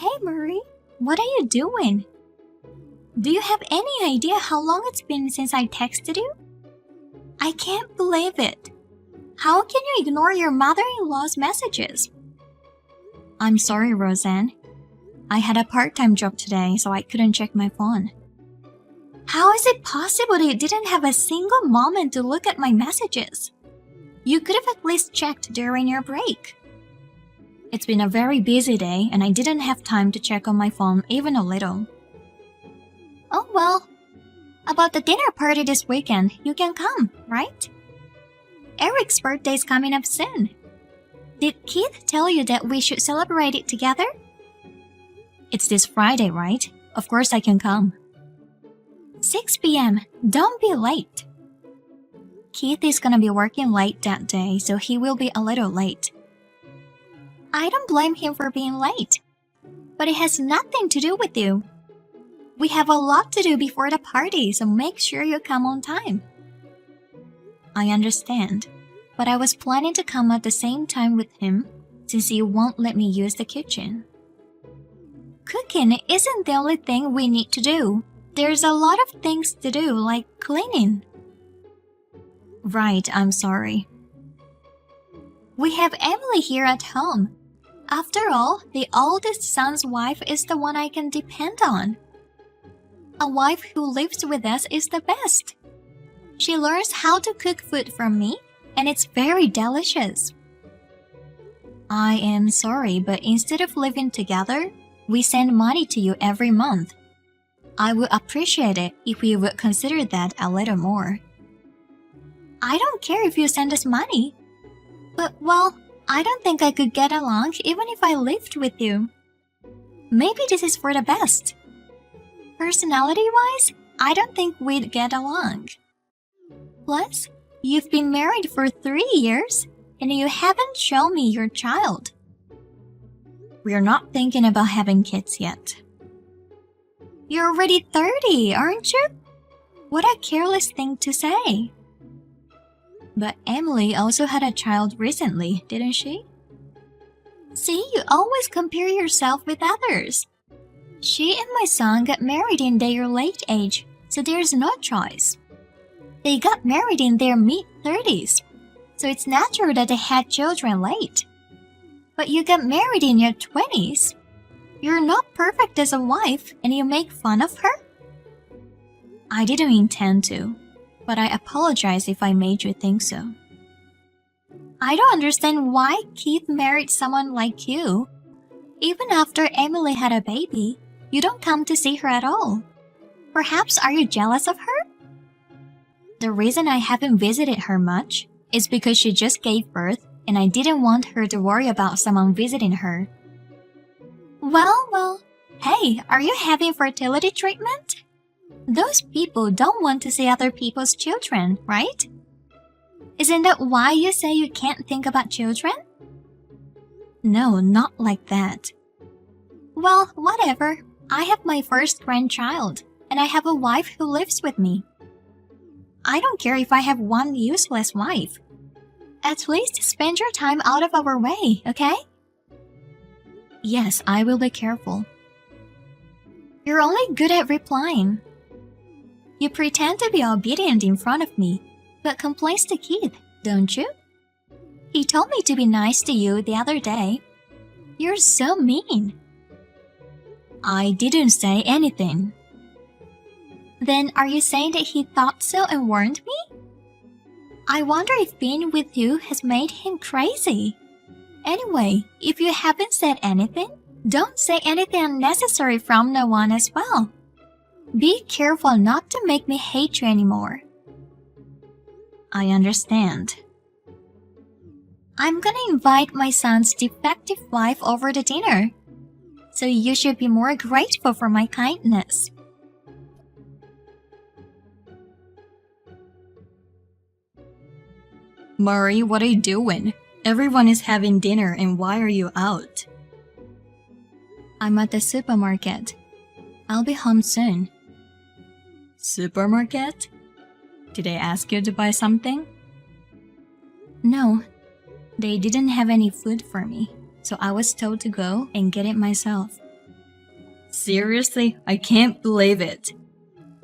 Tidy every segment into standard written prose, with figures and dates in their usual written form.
Hey Marie, what are you doing? Do you have any idea how long it's been since I texted you? I can't believe it. How can you ignore your mother-in-law's messages? I'm sorry, Roseanne. I had a part-time job today, so I couldn't check my phone. How is it possible that you didn't have a single moment to look at my messages? You could have at least checked during your break. It's been a very busy day and I didn't have time to check on my phone even a little. Oh well, about the dinner party this weekend, you can come, right? Eric's birthday is coming up soon. Did Keith tell you that we should celebrate it together? It's this Friday, right? Of course I can come. 6 p.m. Don't be late. Keith is gonna be working late that day, so he will be a little late. I don't blame him for being late, but it has nothing to do with you. We have a lot to do before the party, so make sure you come on time. I understand, but I was planning to come at the same time with him since you won't let me use the kitchen. Cooking isn't the only thing we need to do. There's a lot of things to do, like cleaning. Right, I'm sorry. We have Emily here at home. After all, the oldest son's wife is the one I can depend on. A wife who lives with us is the best. She learns how to cook food from me, and it's very delicious. I am sorry, but instead of living together, we send money to you every month. I would appreciate it if you would consider that a little more. I don't care if you send us money. But, well, I don't think I could get along even if I lived with you. Maybe this is for the best. Personality-wise, I don't think we'd get along. Plus, you've been married for 3 years, and you haven't shown me your child. We're not thinking about having kids yet. You're already 30, aren't you? What a careless thing to say. But Emily also had a child recently, didn't she? See, you always compare yourself with others. She and my son got married in their late age, so there's no choice. They got married in their mid-30s, so it's natural that they had children late. But you got married in your 20s. You're not perfect as a wife and you make fun of her? I didn't intend to, but I apologize if I made you think so. I don't understand why Keith married someone like you. Even after Emily had a baby, you don't come to see her at all. Perhaps are you jealous of her? The reason I haven't visited her much is because she just gave birth and I didn't want her to worry about someone visiting her. Well, hey, are you having fertility treatment? Those people don't want to see other people's children, right? Isn't that why you say you can't think about children? No, not like that. Well, whatever. I have my first grandchild, and I have a wife who lives with me. I don't care if I have one useless wife. At least spend your time out of our way, okay? Yes, I will be careful. You're only good at replying. You pretend to be obedient in front of me, but complains to Keith, don't you? He told me to be nice to you the other day. You're so mean. I didn't say anything. Then are you saying that he thought so and warned me? I wonder if being with you has made him crazy. Anyway, if you haven't said anything, don't say anything unnecessary from now on as well. Be careful not to make me hate you anymore. I understand. I'm gonna invite my son's defective wife over to dinner, so you should be more grateful for my kindness. Murray, what are you doing? Everyone is having dinner and why are you out? I'm at the supermarket. I'll be home soon. Supermarket? Did they ask you to buy something? No, they didn't have any food for me, so I was told to go and get it myself. Seriously, I can't believe it.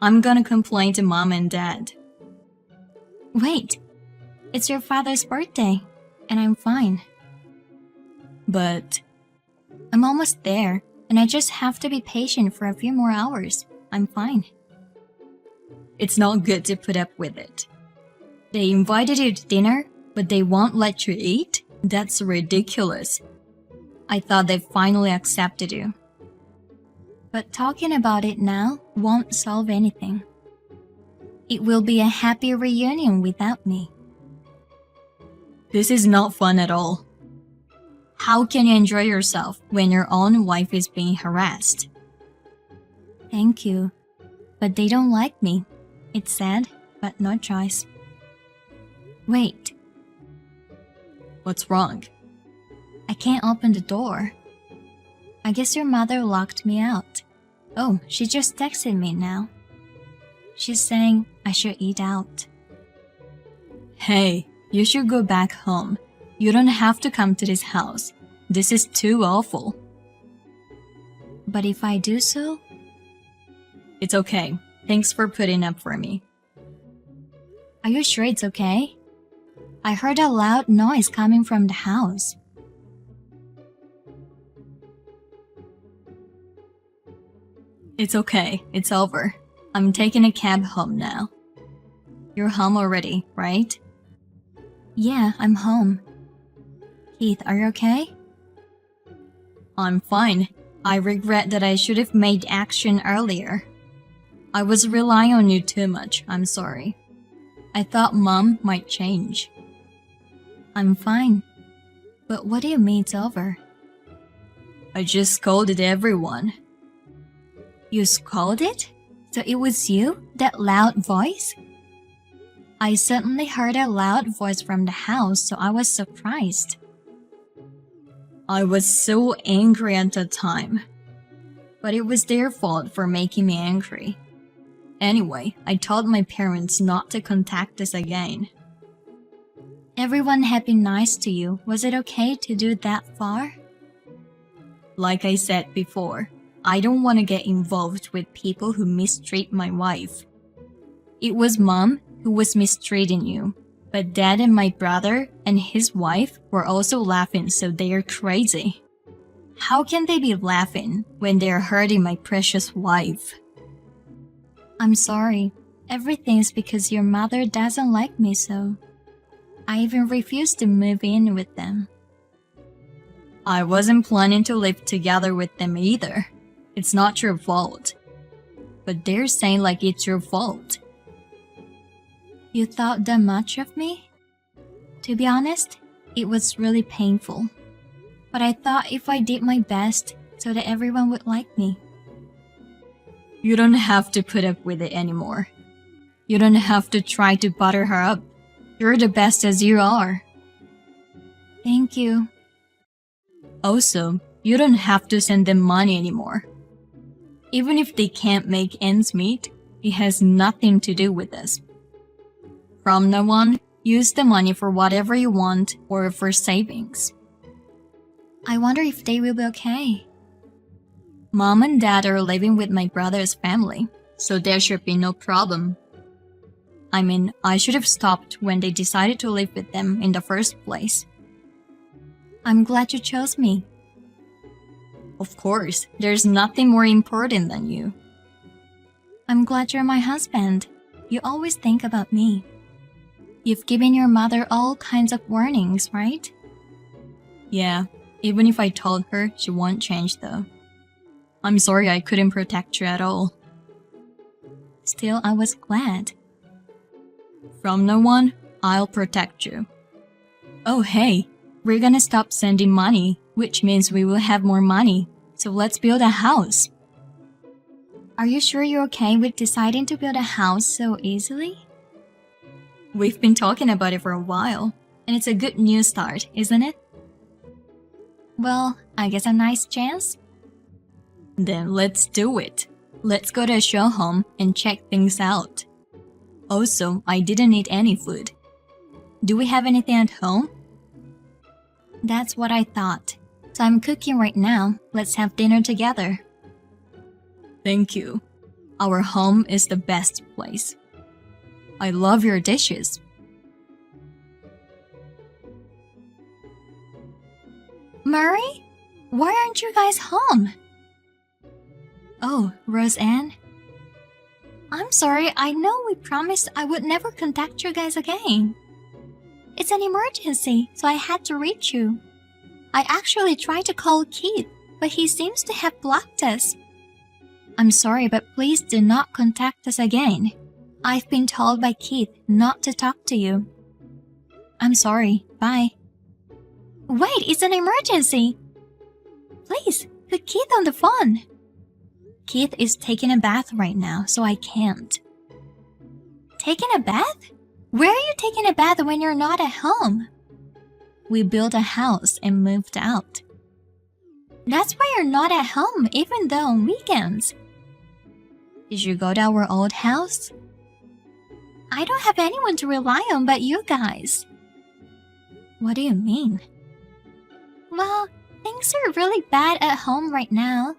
I'm gonna complain to Mom and Dad. Wait, it's your father's birthday, and I'm fine. But I'm almost there, and I just have to be patient for a few more hours. I'm fine. It's not good to put up with it. They invited you to dinner, but they won't let you eat? That's ridiculous. I thought they finally accepted you. But talking about it now won't solve anything. It will be a happy reunion without me. This is not fun at all. How can you enjoy yourself when your own wife is being harassed? Thank you, but they don't like me. It's sad, but no choice. Wait. What's wrong? I can't open the door. I guess your mother locked me out. Oh, she just texted me now. She's saying I should eat out. Hey, you should go back home. You don't have to come to this house. This is too awful. But if I do so? It's okay. Thanks for putting up for me. Are you sure it's okay? I heard a loud noise coming from the house. It's okay. It's over. I'm taking a cab home now. You're home already, right? Yeah, I'm home. Keith, are you okay? I'm fine. I regret that I should have made action earlier. I was relying on you too much. I'm sorry. I thought Mom might change. I'm fine. But what do you mean it's over? I just scolded everyone. You scolded? So it was you? That loud voice? I suddenly heard a loud voice from the house, so I was surprised. I was so angry at the time. But it was their fault for making me angry. Anyway, I told my parents not to contact us again. Everyone had been nice to you. Was it okay to do that far? Like I said before, I don't want to get involved with people who mistreat my wife. It was Mom who was mistreating you, but Dad and my brother and his wife were also laughing, so they are crazy. How can they be laughing when they are hurting my precious wife? I'm sorry. Everything's because your mother doesn't like me, so I even refused to move in with them. I wasn't planning to live together with them either. It's not your fault. But they're saying like it's your fault. You thought that much of me? To be honest, it was really painful. But I thought if I did my best so that everyone would like me. You don't have to put up with it anymore. You don't have to try to butter her up. You're the best as you are. Thank you. Also, you don't have to send them money anymore. Even if they can't make ends meet, it has nothing to do with us. From now on, use the money for whatever you want or for savings. I wonder if they will be okay. Mom and Dad are living with my brother's family, so there should be no problem. I mean, I should have stopped when they decided to live with them in the first place. I'm glad you chose me. Of course, there's nothing more important than you. I'm glad you're my husband. You always think about me. You've given your mother all kinds of warnings, right? Yeah, even if I told her, she won't change though. I'm sorry I couldn't protect you at all. Still, I was glad. From now on, I'll protect you. Oh hey, we're gonna stop sending money, which means we will have more money. So let's build a house. Are you sure you're okay with deciding to build a house so easily? We've been talking about it for a while, and it's a good new start, isn't it? Well, I guess a nice chance? Then let's do it. Let's go to a show home and check things out. Also, I didn't eat any food. Do we have anything at home? That's what I thought. So I'm cooking right now. Let's have dinner together. Thank you. Our home is the best place. I love your dishes. Murray? Why aren't you guys home? Oh, Roseanne? I'm sorry, I know we promised I would never contact you guys again. It's an emergency, so I had to reach you. I actually tried to call Keith, but he seems to have blocked us. I'm sorry, but please do not contact us again. I've been told by Keith not to talk to you. I'm sorry, bye. Wait, it's an emergency! Please, put Keith on the phone. Keith is taking a bath right now, so I can't. Taking a bath? Where are you taking a bath when you're not at home? We built a house and moved out. That's why you're not at home, even though on weekends. Did you go to our old house? I don't have anyone to rely on but you guys. What do you mean? Well, things are really bad at home right now.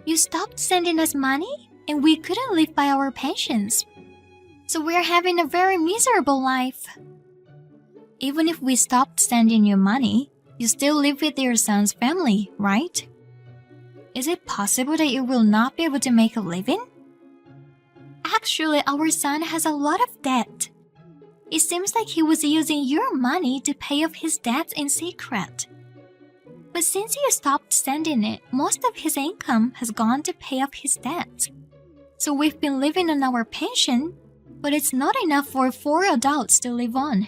You stopped sending us money, and we couldn't live by our pensions. So we're having a very miserable life. Even if we stopped sending you money, you still live with your son's family, right? Is it possible that you will not be able to make a living? Actually, our son has a lot of debt. It seems like he was using your money to pay off his debts in secret. But since you stopped sending it, most of his income has gone to pay off his debts. So we've been living on our pension, but it's not enough for 4 adults to live on.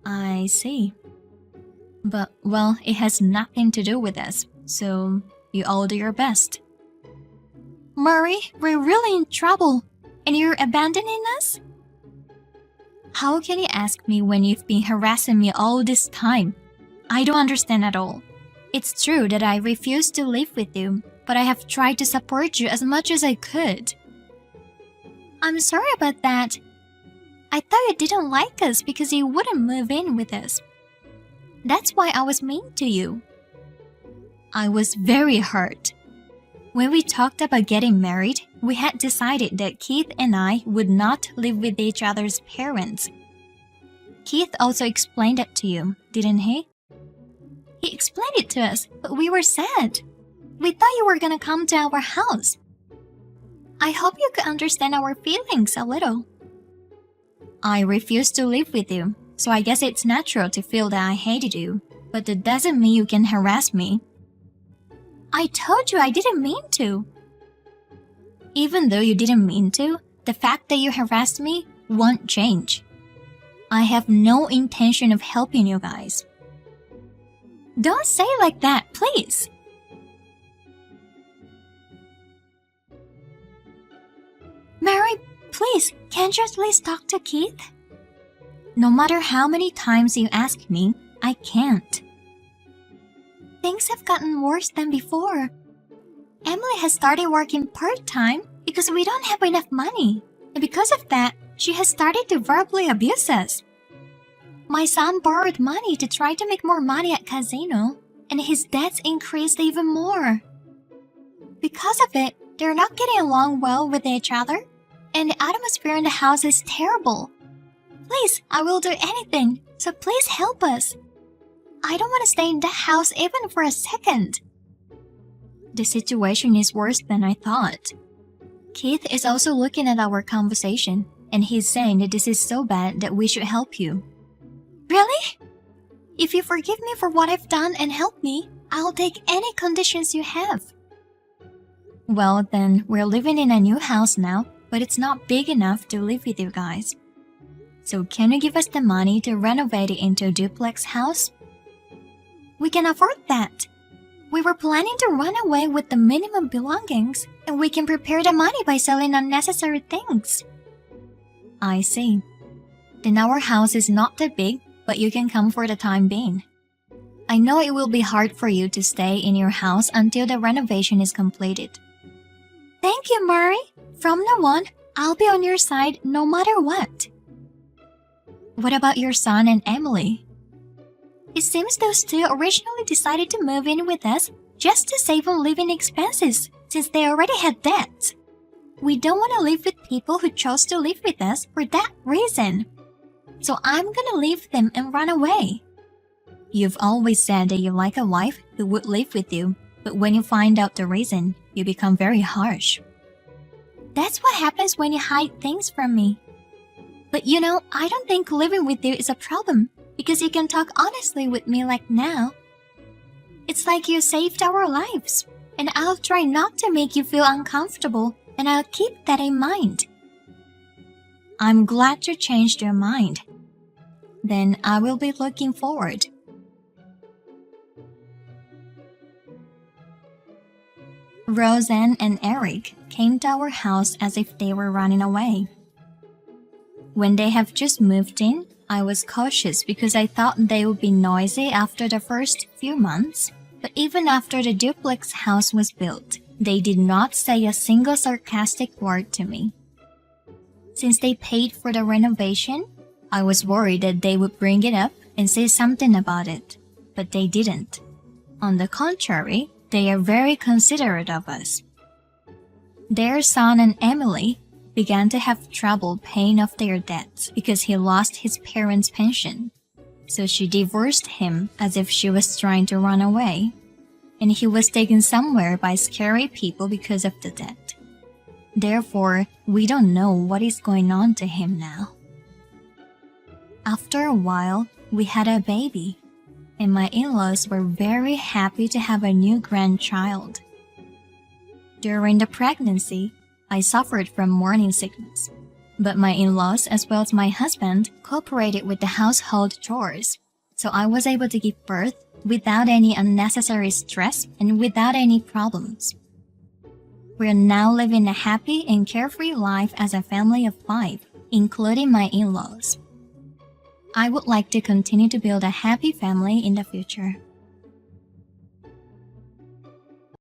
I see. But, well, it has nothing to do with us, so you all do your best. Murray, we're really in trouble, and you're abandoning us? How can you ask me when you've been harassing me all this time? I don't understand at all. It's true that I refuse to live with you, but I have tried to support you as much as I could. I'm sorry about that. I thought you didn't like us because you wouldn't move in with us. That's why I was mean to you. I was very hurt. When we talked about getting married, we had decided that Keith and I would not live with each other's parents. Keith also explained it to you, didn't he? He explained it to us, but we were sad. We thought you were gonna come to our house. I hope you could understand our feelings a little. I refused to live with you, so I guess it's natural to feel that I hated you, but that doesn't mean you can harass me. I told you I didn't mean to. Even though you didn't mean to, the fact that you harassed me won't change. I have no intention of helping you guys. Don't say it like that, please. Mary, please, can't you at least talk to Keith? No matter how many times you ask me, I can't. Things have gotten worse than before. Emily has started working part-time because we don't have enough money. And because of that, she has started to verbally abuse us. My son borrowed money to try to make more money at casino, and his debts increased even more. Because of it, they're not getting along well with each other, and the atmosphere in the house is terrible. Please, I will do anything, so please help us. I don't want to stay in that house even for a second. The situation is worse than I thought. Keith is also looking at our conversation, and he's saying that this is so bad that we should help you. Really? If you forgive me for what I've done and help me, I'll take any conditions you have. Well, then, we're living in a new house now, but it's not big enough to live with you guys. So can you give us the money to renovate it into a duplex house? We can afford that. We were planning to run away with the minimum belongings, and we can prepare the money by selling unnecessary things. I see. Then our house is not that big, but you can come for the time being. I know it will be hard for you to stay in your house until the renovation is completed. Thank you, Murray. From now on, I'll be on your side no matter what. What about your son and Emily? It seems those two originally decided to move in with us just to save on living expenses, since they already had debts. We don't want to live with people who chose to live with us for that reason. So I'm gonna leave them and run away. You've always said that you like a wife who would live with you, but when you find out the reason, you become very harsh. That's what happens when you hide things from me. But I don't think living with you is a problem because you can talk honestly with me like now. It's like you saved our lives, and I'll try not to make you feel uncomfortable, and I'll keep that in mind. I'm glad you changed your mind. Then I will be looking forward. Roseanne and Eric came to our house as if they were running away. When they have just moved in, I was cautious because I thought they would be noisy after the first few months. But even after the duplex house was built, they did not say a single sarcastic word to me. Since they paid for the renovation, I was worried that they would bring it up and say something about it, but they didn't. On the contrary, they are very considerate of us. Their son and Emily began to have trouble paying off their debts because he lost his parents' pension. So she divorced him as if she was trying to run away, and he was taken somewhere by scary people because of the debt. Therefore, we don't know what is going on to him now. After a while, we had a baby, and my in-laws were very happy to have a new grandchild. During the pregnancy, I suffered from morning sickness. But my in-laws as well as my husband cooperated with the household chores, so I was able to give birth without any unnecessary stress and without any problems. We are now living a happy and carefree life as a family of 5, including my in-laws. I would like to continue to build a happy family in the future.